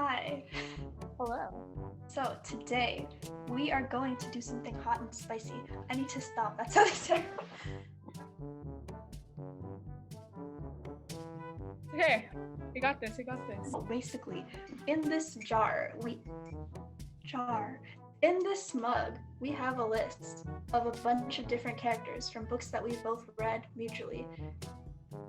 Hi. Hello. So today we are going to do something hot and spicy. I need to stop. That's how they say. Okay, we got this. So basically, in this in this mug, we have a list of a bunch of different characters from books that we've both read mutually.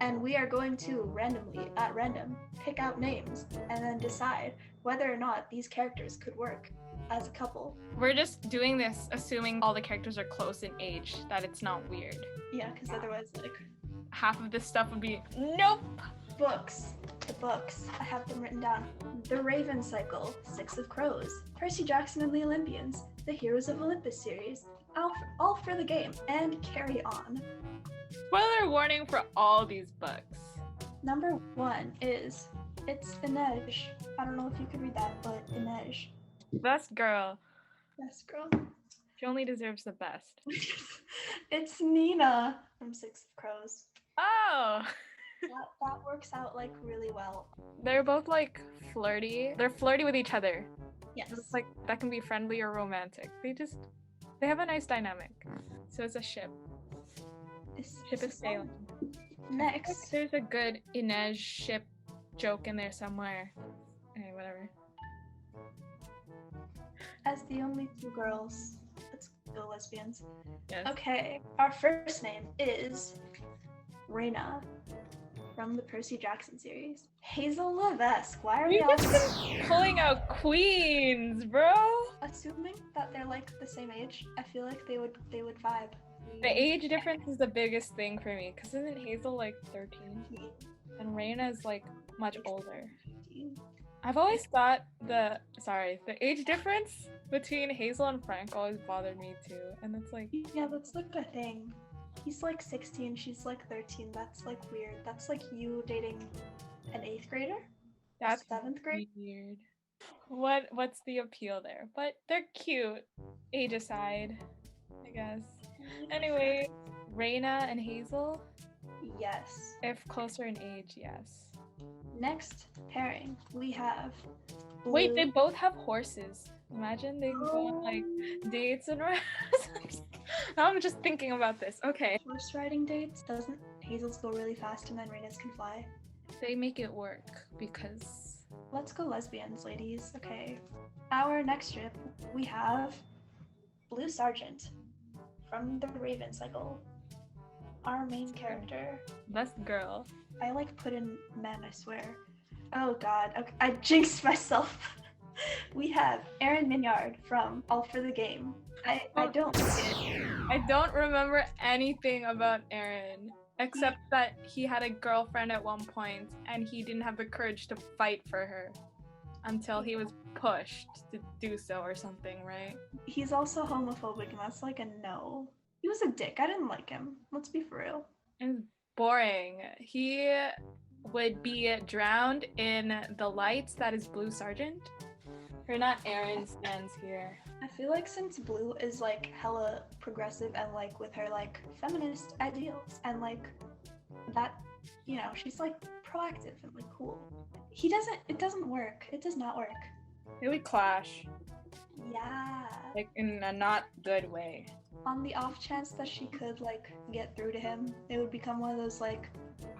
And we are going to randomly, at random, pick out names and then decide whether or not these characters could work as a couple. We're just doing this assuming all the characters are close in age, that it's not weird. Yeah, because otherwise, like, Half of this stuff would be, nope! the books, I have them written down. The Raven Cycle, Six of Crows, Percy Jackson and the Olympians, the Heroes of Olympus series, all for the game, and carry on. Spoiler warning for all these books. Number 1 is, it's Inej. I don't know if you could read that, but Inej. Best girl. Best girl. She only deserves the best. It's Nina from Six of Crows. Oh! That works out like really well. They're both like flirty. They're flirty with each other. Yes. It's like that can be friendly or romantic. They have a nice dynamic. So it's a ship. Ship is sailing. Next. There's a good Inej ship joke in there somewhere. Okay, whatever. As the only two girls, let's go lesbians. Yes. Okay, our first name is Reina from the Percy Jackson series. Hazel Levesque. Why are we You've all just been pulling out queens, bro. assuming that they're like the same age? I feel like they would vibe. The age difference is the biggest thing for me, because isn't Hazel like 13? And Reina is like much older. I've always thought the age difference between Hazel and Frank always bothered me too. And it's like, Yeah, that's like a thing. He's like 16, she's like 13. That's like weird. That's like you dating an 8th grader? that's 7th grade? weird. What's the appeal there? But they're cute, age aside, I guess. Anyway, Reina and Hazel, Yes. if closer in age, yes. Next pairing, we have Wait, they Blue- both have horses. Imagine they can go on like dates and I'm just thinking about this. Okay. horse riding dates. Doesn't Hazel's go really fast and then Reina's can fly? They make it work because Let's go lesbians, ladies. Okay. Our next strip, we have Blue Sergeant from the Raven Cycle. Our main character. best girl. I like put in men, I swear. Oh god, okay. I jinxed myself. We have Aaron Minyard from All for the Game. I don't like it. I don't remember anything about Aaron except that he had a girlfriend at one point and he didn't have the courage to fight for her until he was pushed to do so or something, right? He's also homophobic and that's like a no. He was a dick. I didn't like him. Let's be for real. It's boring. He would be drowned in the lights that is Blue Sergeant. We're not Aaron stands here. I feel like since Blue is like hella progressive and like with her like feminist ideals and like that, you know, she's like proactive and like cool. It doesn't work. It does not work. They would clash, Yeah. like in a not good way. On the off chance that she could like get through to him, it would become one of those like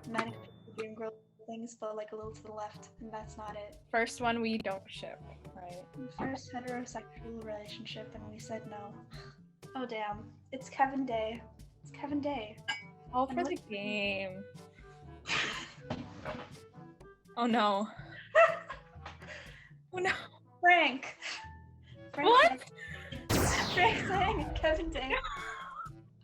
manic dream girl things, but like a little to the left, and that's not it. First one we don't ship, right? First heterosexual relationship, and we said no. Oh damn! It's Kevin Day. It's Kevin Day. All for the game. Oh no. Oh no. Frank. What? Frank Lang and Kevin Day.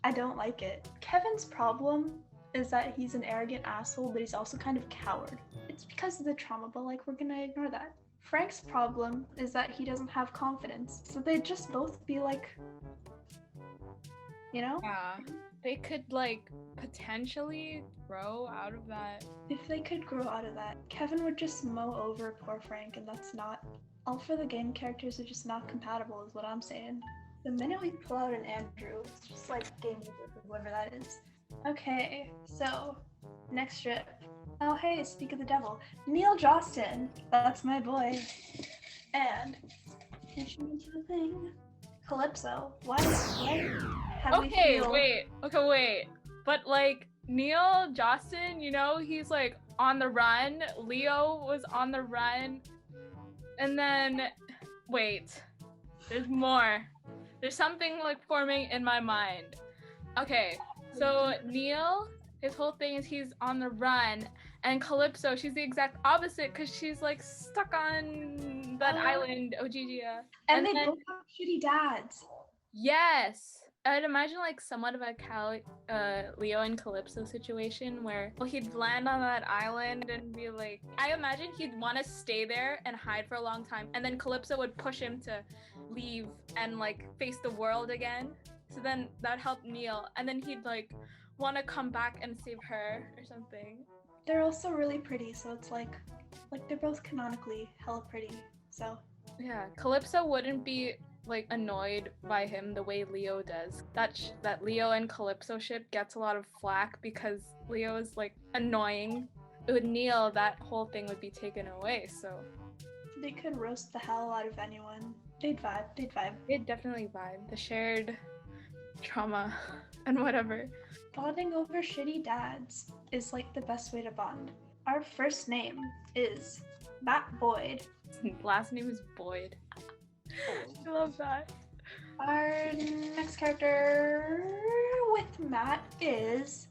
I don't like it. Kevin's problem is that he's an arrogant asshole, but he's also kind of coward. It's because of the trauma, but like we're gonna ignore that. Frank's problem is that he doesn't have confidence, so they'd just both be like, you know? Yeah. They could like potentially grow out of that. If they could grow out of that, Kevin would just mow over poor Frank, and that's not. All for the game characters are just not compatible, is what I'm saying. The minute we pull out an Andrew, it's just like game over for whoever that is. Okay, so next strip, Oh, hey, speak of the devil. Neil Jostin. That's my boy. And finishing into the thing. Calypso. What? How do we feel? Okay, wait. But like Neil Jostin, you know, he's like on the run. Leo was on the run. And then wait. There's more. There's something like forming in my mind. Okay, so Neil, his whole thing is he's on the run, and Calypso, she's the exact opposite because she's like stuck on that island, Ogygia. And they both have shitty dads. Yes. I'd imagine like somewhat of a Leo and Calypso situation where he'd land on that island and be like, I imagine he'd want to stay there and hide for a long time, and then Calypso would push him to leave and like face the world again. So then that'd help Neil, and then he'd like want to come back and save her or something. They're also really pretty, so it's like they're both canonically hella pretty. So yeah, Calypso wouldn't be like annoyed by him the way Leo does. That Leo and Calypso ship gets a lot of flack because Leo is like annoying. With Neil, that whole thing would be taken away. So they could roast the hell out of anyone. They'd vibe. They'd definitely vibe. The shared trauma and whatever. Bonding over shitty dads is like the best way to bond. Our first name is Matt Boyd. Last name is Boyd. I love that. Our next character with Matt is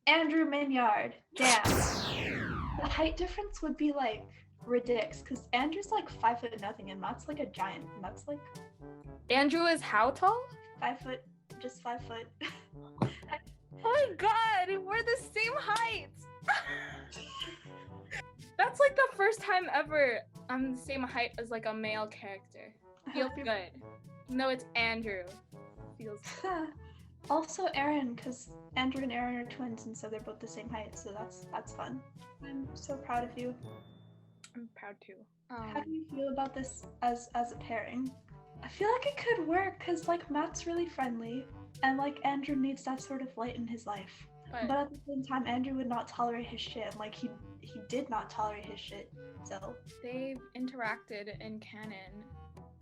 Andrew Minyard. Damn. The height difference would be like ridiculous because Andrew's like 5'0" and Matt's like a giant. Matt's like. Andrew is how tall? 5 foot. Just 5 foot. Oh my god, we're the same height. That's like the first time ever I'm the same height as like a male character. Feels good. No, it's Andrew. Feels good. Also Aaron, because Andrew and Aaron are twins, and so they're both the same height. So that's fun. I'm so proud of you. I'm proud too. How do you feel about this as a pairing? I feel like it could work because like Matt's really friendly, and like Andrew needs that sort of light in his life. But at the same time, Andrew would not tolerate his shit. And, like he did not tolerate his shit. So they've interacted in canon,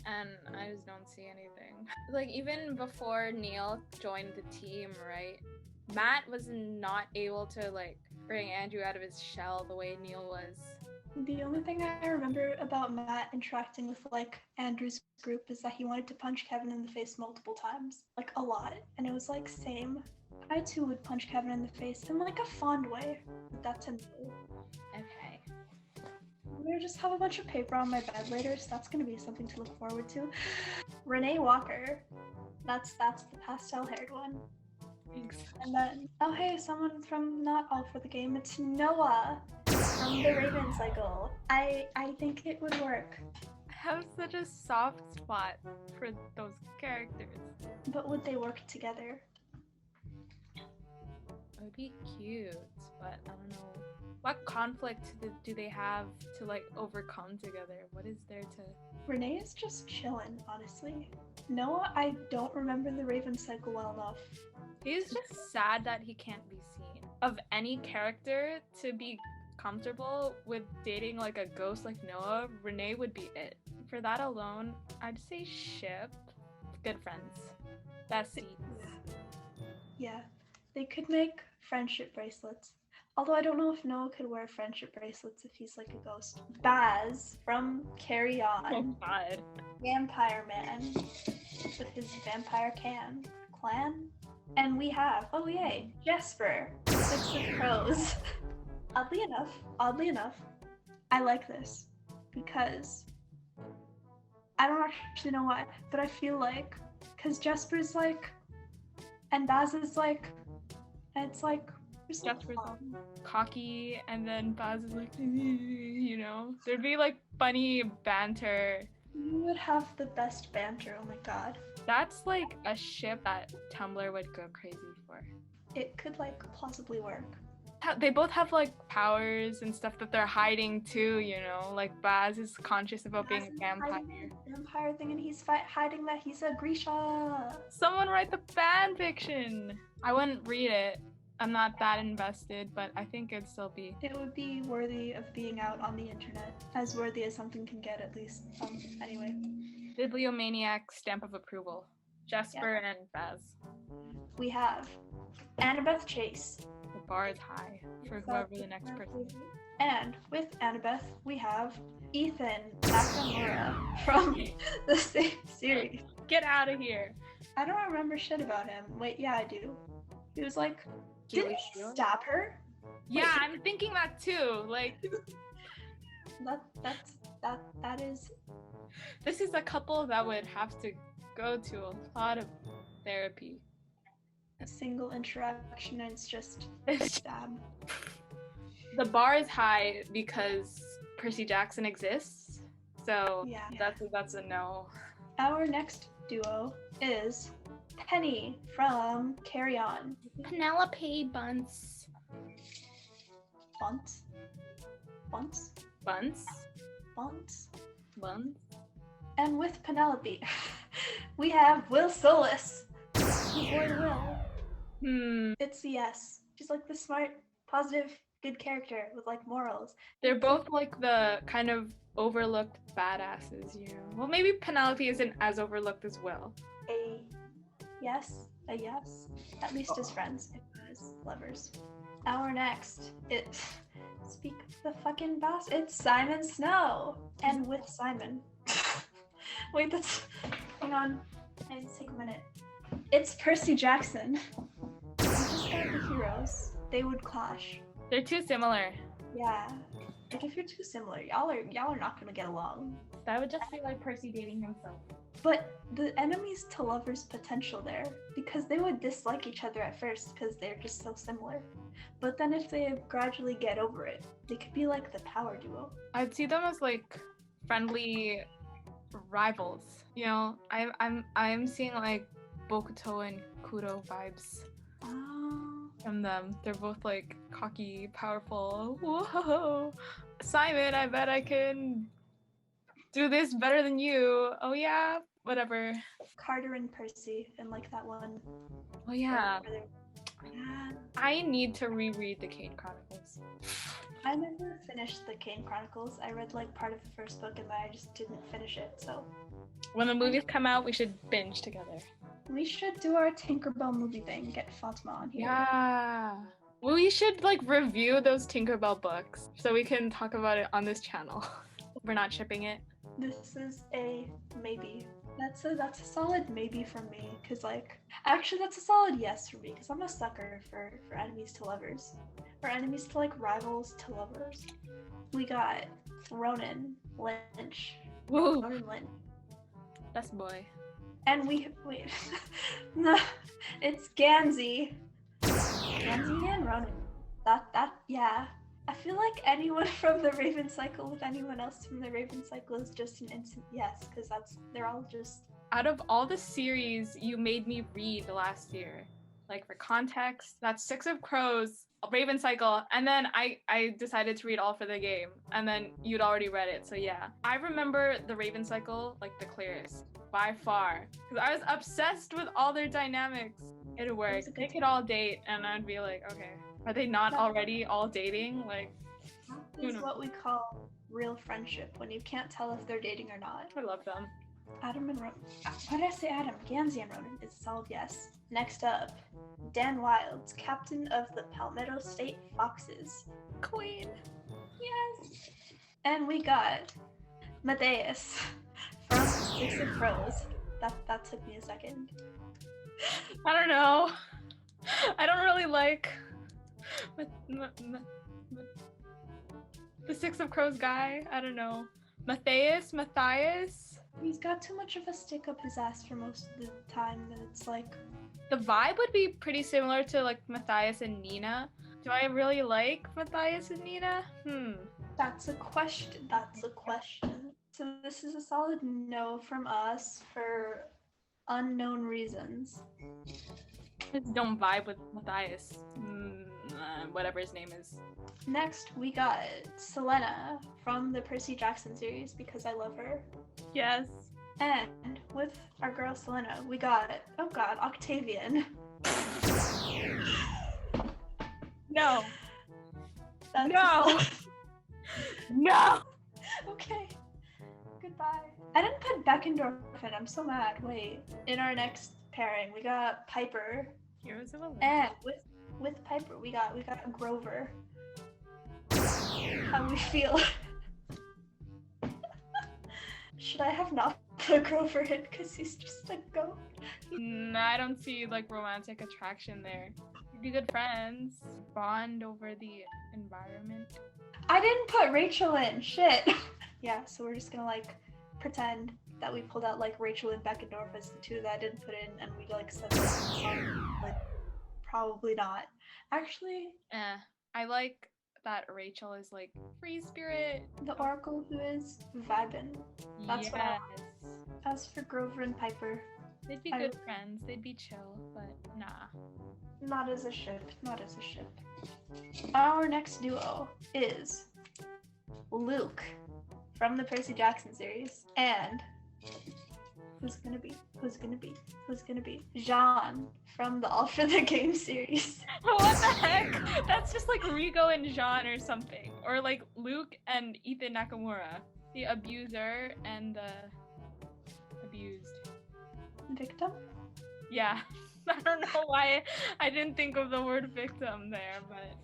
and I just don't see anything. Like even before Neil joined the team, right? Matt was not able to like bring Andrew out of his shell the way Neil was. The only thing I remember about Matt interacting with like Andrew's group is that he wanted to punch Kevin in the face multiple times, like a lot, and it was like same. I too would punch Kevin in the face in like a fond way. But that's a no. Okay. I'm gonna just have a bunch of paper on my bed later, so that's gonna be something to look forward to. Renee Walker. That's the pastel-haired one. Thanks. And then, oh hey, someone from Not All for the Game. It's Noah from the Raven Cycle. I think it would work. I have such a soft spot for those characters. But would they work together? It would be cute, but I don't know. What conflict do they have to like overcome together? What is there to... Renee is just chilling, honestly. Noah, I don't remember the Raven Cycle well enough. He's just sad that he can't be seen. Of any character to be comfortable with dating like a ghost like Noah, Renee would be it. For that alone, I'd say ship. Good friends. Besties. Yeah. They could make friendship bracelets. Although I don't know if Noah could wear friendship bracelets if he's like a ghost. Baz from Carry On. Oh god. Vampire Man with his vampire clan. And we have, oh yay, Jesper, 6 of Crows. Oddly enough, I like this because I don't actually know why, but I feel like, because Jesper's like, and Baz is like, and it's like, Jesper's cocky, and then Baz is like, you know, there'd be like funny banter. You would have the best banter, oh my god. That's like a ship that Tumblr would go crazy for. It could like plausibly work. They both have like powers and stuff that they're hiding too, you know, like Baz is conscious about being a vampire. Vampire thing, and he's hiding that he's a Grisha. Someone write the fan fiction. I wouldn't read it. I'm not that invested, but I think it'd still be. It would be worthy of being out on the internet. As worthy as something can get, at least. Anyway. Bibliomaniac stamp of approval. Jesper and Baz. We have Annabeth Chase. The bar is high for whoever the next person is. And with Annabeth, we have Ethan Nakamura from the same series. Get out of here. I don't remember shit about him. Wait, yeah, I do. He was like, didn't he stab her? Yeah, wait. I'm thinking that too. Like, that is. This is a couple that would have to go to a lot of therapy. A single interaction and it's just stab. The bar is high because Percy Jackson exists. So yeah. That's a no. Our next duo is Penny from Carry On. Penelope Bunce. Bunce? Bunce? Bunce? Bunce? And with Penelope, we have Will Solis. Boy Will. It's yes. She's like the smart, positive, good character with like morals. They're both like the kind of overlooked badasses, you know. Well, maybe Penelope isn't as overlooked as Will. A yes. At least as friends, if not as lovers. Our next, speak the fucking boss. It's Simon Snow, and with Simon. Wait, hang on. I need to take a minute. It's Percy Jackson. We just got the heroes. They would clash. They're too similar. Yeah. Like if you're too similar, y'all are not gonna get along. That would just be like Percy dating himself. But the enemies to lovers potential there, because they would dislike each other at first because they're just so similar. But then if they gradually get over it, they could be like the power duo. I'd see them as like friendly rivals. You know, I'm seeing like Bokuto and Kuro vibes from them. They're both like cocky, powerful. Whoa, Simon, I bet I can do this better than you. Oh yeah, whatever. Carter and Percy and like that one. Oh yeah. I need to reread the Kane Chronicles. I never finished the Kane Chronicles. I read like part of the first book and then I just didn't finish it, so. When the movies come out, we should binge together. We should do our Tinkerbell movie thing, get Fatima on here. Yeah. Well, we should like review those Tinkerbell books so we can talk about it on this channel. We're not shipping it. This is a maybe. That's a solid maybe from me, cause like, actually that's a solid yes for me, cause I'm a sucker for enemies to lovers, or enemies to like rivals to lovers. We got Ronan Lynch. Woo. Ronan Lynch. Best boy. And wait, no, it's Gansey and Ronan. Yeah. I feel like anyone from the Raven Cycle with anyone else from the Raven Cycle is just an instant yes, because they're all just. Out of all the series you made me read last year, like for context, that's Six of Crows, Raven Cycle, and then I decided to read all for the game, and then you'd already read it, so yeah. I remember the Raven Cycle like the clearest, by far, because I was obsessed with all their dynamics. It'd work. They could all date, and I'd be like, okay. Are they not already all dating? Like, this is what we call real friendship, when you can't tell if they're dating or not. I love them. Adam and Ronan. Why did I say Adam? Gansey and Ronan is a solid yes. Next up, Dan Wilds, captain of the Palmetto State Foxes. Queen. Yes. And we got Matthias from Six of Crows. That took me a second. I don't know. I don't really like the Six of Crows guy. I don't know. Matthias? He's got too much of a stick up his ass for most of the time, and it's like. The vibe would be pretty similar to like Matthias and Nina. Do I really like Matthias and Nina? That's a question. So this is a solid no from us for unknown reasons. I just don't vibe with Matthias. Whatever his name is. Next, we got Selena from the Percy Jackson series because I love her. Yes. And with our girl Selena, we got, oh god, Octavian. No. That's No. No. Okay. Goodbye. I didn't put Beckendorf in. I'm so mad. Wait. In our next pairing, we got Piper. Heroes of Olympus. And with Piper, we got Grover. How we feel? Should I have not put Grover in because he's just a goat? No, I don't see like romantic attraction there. You'd be good friends. Bond over the environment. I didn't put Rachel in. Shit. Yeah, so we're just gonna like pretend that we pulled out like Rachel and Beckendorf as the two that I didn't put in, and we like said like probably not. Actually, I like that Rachel is like free spirit. the Oracle who is vibin'. That's yes. what I want. As for Grover and Piper, They'd be good friends. They'd be chill, but nah. not as a ship. Not as a ship. Our next duo is Luke from the Percy Jackson series, and who's gonna be Jean from the All for the Game series. What the heck? That's just like Rigo and Jean or something, or like Luke and Ethan Nakamura, the abuser and the abused. Victim? Yeah. I don't know why I didn't think of the word victim there, but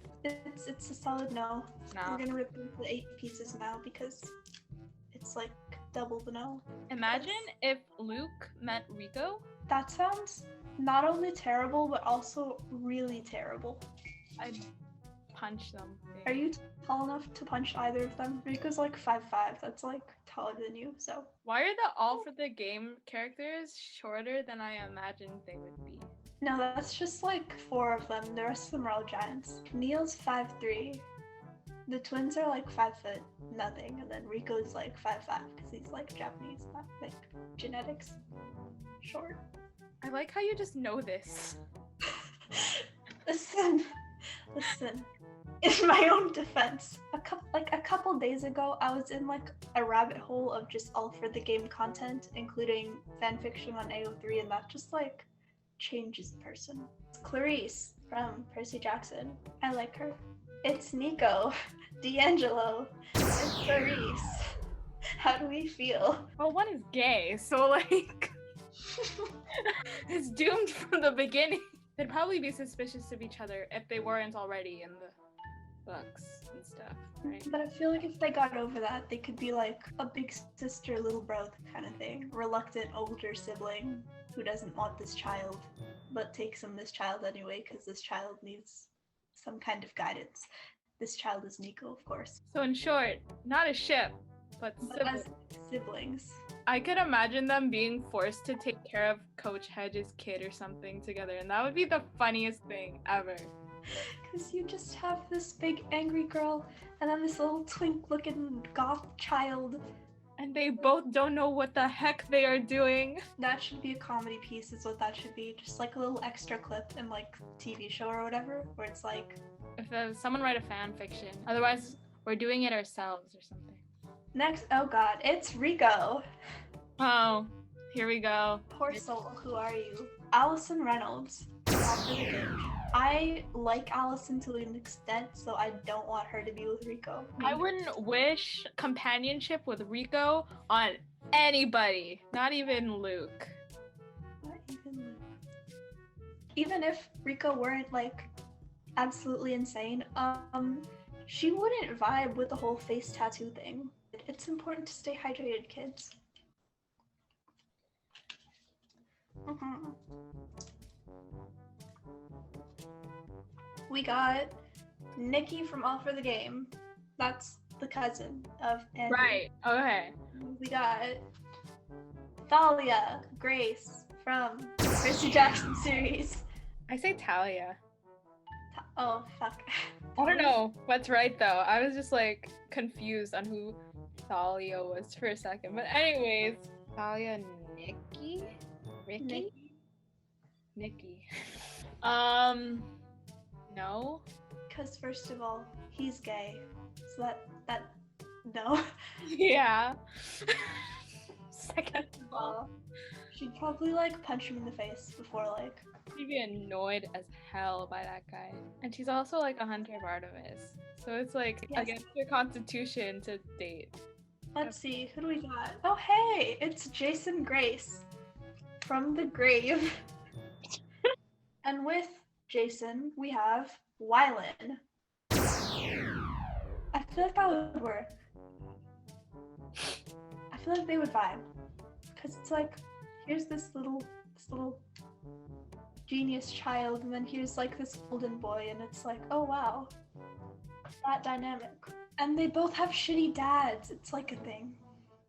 It's a solid no. no. We're gonna rip into 8 pieces now because it's like double the no. Imagine if Luke met Rico. That sounds not only terrible but also really terrible. I'd punch them. Are you tall enough to punch either of them? Rico's like 5'5". That's like taller than you, so. Why are the All for the Game characters shorter than I imagined they would be? No, that's just like 4 of them. The rest of them are all giants. Neil's 5'3". The twins are like 5 foot nothing, and then Rico's like 5'5" because he's like Japanese, not like genetics. Short. I like how you just know this. Listen. In my own defense, a couple days ago, I was in like a rabbit hole of just All for the Game content, including fanfiction on AO3, and that just like changes the person. It's Clarice from Percy Jackson. I like her. It's Nico, D'Angelo, it's Clarice. How do we feel? Well, one is gay, so like it's doomed from the beginning. They'd probably be suspicious of each other if they weren't already in the books and stuff, right? But I feel like if they got over that, they could be like a big sister, little bro kind of thing. Reluctant older sibling who doesn't want this child, but takes him this child anyway because this child needs some kind of guidance. This child is Nico, of course. So in short, not a ship, but as siblings. I could imagine them being forced to take care of Coach Hedge's kid or something together, and that would be the funniest thing ever. Because you just have this big angry girl and then this little twink-looking goth child. And they both don't know what the heck they are doing. That should be a comedy piece is what that should be. Just like a little extra clip in like TV show or whatever, where it's like... If someone write a fan fiction. Otherwise, we're doing it ourselves or something. Next, oh god, it's Rico. Oh, here we go. Poor soul, who are you? Allison Reynolds. I like Allison to an extent, so I don't want her to be with Rico. I wouldn't wish companionship with Rico on anybody, not even Luke. Not even Luke. Even if Rico weren't like absolutely insane, she wouldn't vibe with the whole face tattoo thing. It's important to stay hydrated, kids. We got Nikki from All for the Game. That's the cousin of Andy. Right, okay. We got Thalia Grace from Percy Jackson series. I say Talia. Oh, fuck. I don't know what's right though. I was just like confused on who Thalia was for a second. But anyways, Thalia Nikki? Ricky? Nikki. No. Because first of all, he's gay. So that no. Yeah. second of all. She'd probably like punch him in the face before like. She'd be annoyed as hell by that guy. And she's also like a hunter of Artemis. So it's like Yes. against your constitution to date. Let's see, who do we got? Oh hey, it's Jason Grace from the grave. And with Jason, we have Wylan. I feel like that would work. I feel like they would vibe. Cause it's like, here's this little genius child, and then here's like this golden boy, and it's like, oh wow, that dynamic. And they both have shitty dads. It's like a thing.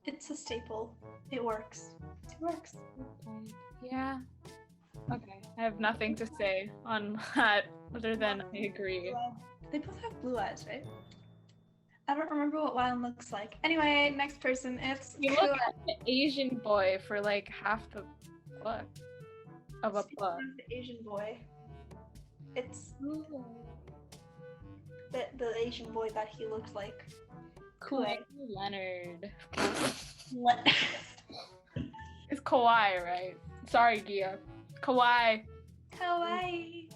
It's a staple. It works. It works. Yeah. Okay. I have nothing to say on that other than I agree. They both have blue eyes, right? I don't remember what Wylan looks like. Anyway, next person, it's You look at the Asian boy for like half the book of a book. The Asian boy. It's the Asian boy that he looks like. Kawhi Leonard. What? It's Kawhi, right? Sorry, Gia. Kawhi. Kawaii.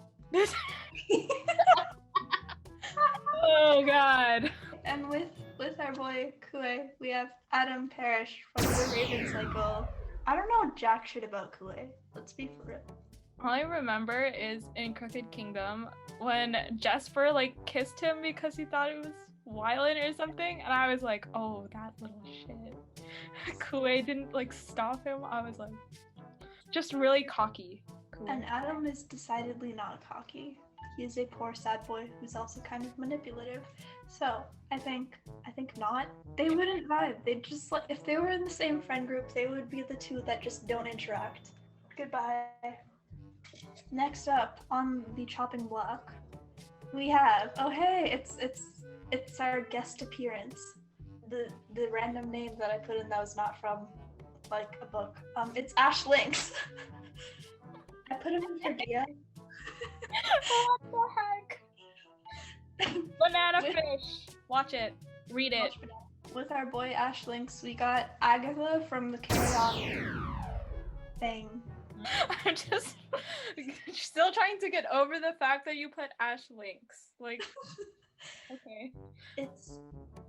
Oh God. And with our boy Kue, we have Adam Parrish from the Raven Cycle. I don't know jack shit about Kue. Let's be for real. All I remember is in Crooked Kingdom when Jesper like kissed him because he thought it was Wylan or something, and I was like, oh, that little shit. Kue didn't like stop him. I was like, just really cocky. Kue. And Adam is decidedly not cocky. He is a poor sad boy who's also kind of manipulative. So I think not. They wouldn't vibe. They'd just like, if they were in the same friend group, they would be the two that just don't interact. Goodbye. Next up on the chopping block, we have, oh hey, it's our guest appearance. The random name that I put in that was not from like a book. It's Ash Lynx. I put him in for Dia. What the heck? Banana fish. Watch it. Read it. With our boy Ash Lynx, we got Agatha from the Carry On thing. I'm just still trying to get over the fact that you put Ash Lynx. Like, okay. It's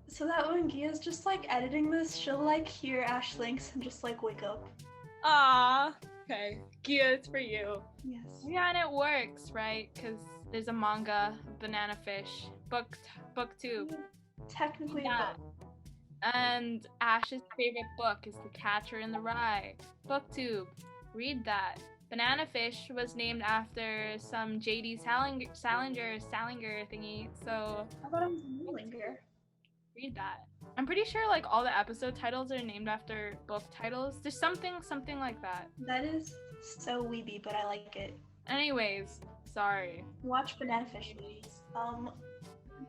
so that when Gia's just like editing this, she'll like hear Ash Lynx and just like wake up. Ah. Okay. Gia, it's for you. Yes. Yeah, and it works, right? Because there's a manga, Banana Fish, book 2. Technically, Yeah. And Ash's favorite book is The Catcher in the Rye. Booktube. Read that. Banana Fish was named after some J.D. Salinger thingy, so... I thought it was Salinger. Read that. I'm pretty sure like all the episode titles are named after book titles. There's something like that. That is so weeby, but I like it. Anyways, sorry. Watch Banana Fish, please.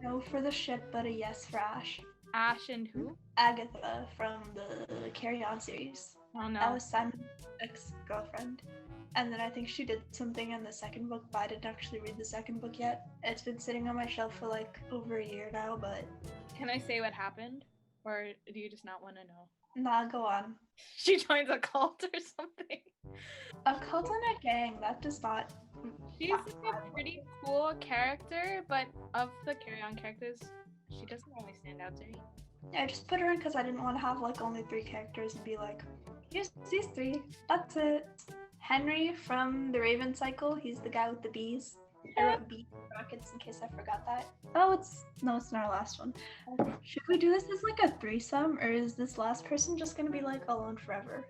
No for the ship, but a yes for Ash. Ash and who? Agatha from the Carry On series. Oh no. That was Simon's ex-girlfriend. And then I think she did something in the second book, but I didn't actually read the second book yet. It's been sitting on my shelf for like over a year now, but... Can I say what happened? Or do you just not want to know? Nah, go on. She joins a cult or something. A cult and a gang, that does not... She's like a pretty cool character, but of the Carry On characters, she doesn't really stand out to me. Yeah, I just put her in because I didn't want to have like only 3 characters and be like, here's these 3, that's it. Henry from the Raven Cycle, he's the guy with the bees. I wrote bee brackets in case I forgot that. Oh, it's not our last one. Should we do this as like a threesome, or is this last person just gonna be like alone forever?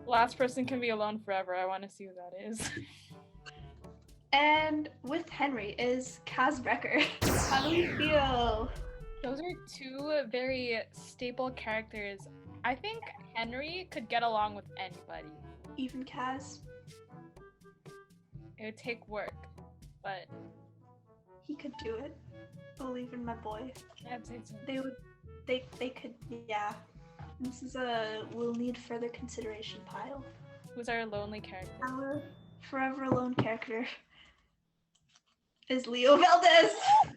Last person can be alone forever. I want to see who that is. And with Henry is Kaz Brecker. How do you feel? Those are 2 very staple characters. I think Henry could get along with anybody. Even Kaz? It would take work, but he could do it. Believe in my boy. I'd say so. They could, yeah. This is a we'll need further consideration pile. Who's our lonely character? Our forever alone character is Leo Valdez. No!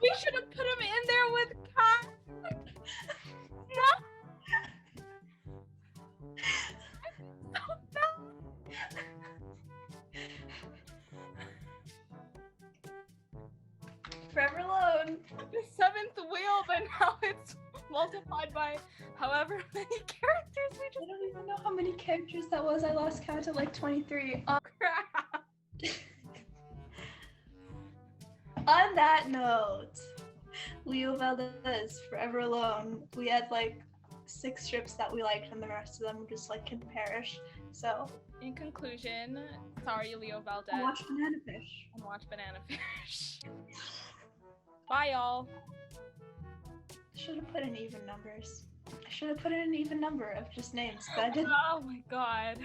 We should have put him in there with Kat. now it's multiplied by however many characters we I just don't even know how many characters that was. I lost count at like 23. crap. On that note, Leo Valdez, Forever Alone. We had like 6 strips that we liked, and the rest of them just like can perish. So, In conclusion, sorry, Leo Valdez. watch Banana Fish. And watch Banana Fish. Bye, y'all. Should have put in even numbers. I should have put in an even number of just names, but I didn't. Oh my god.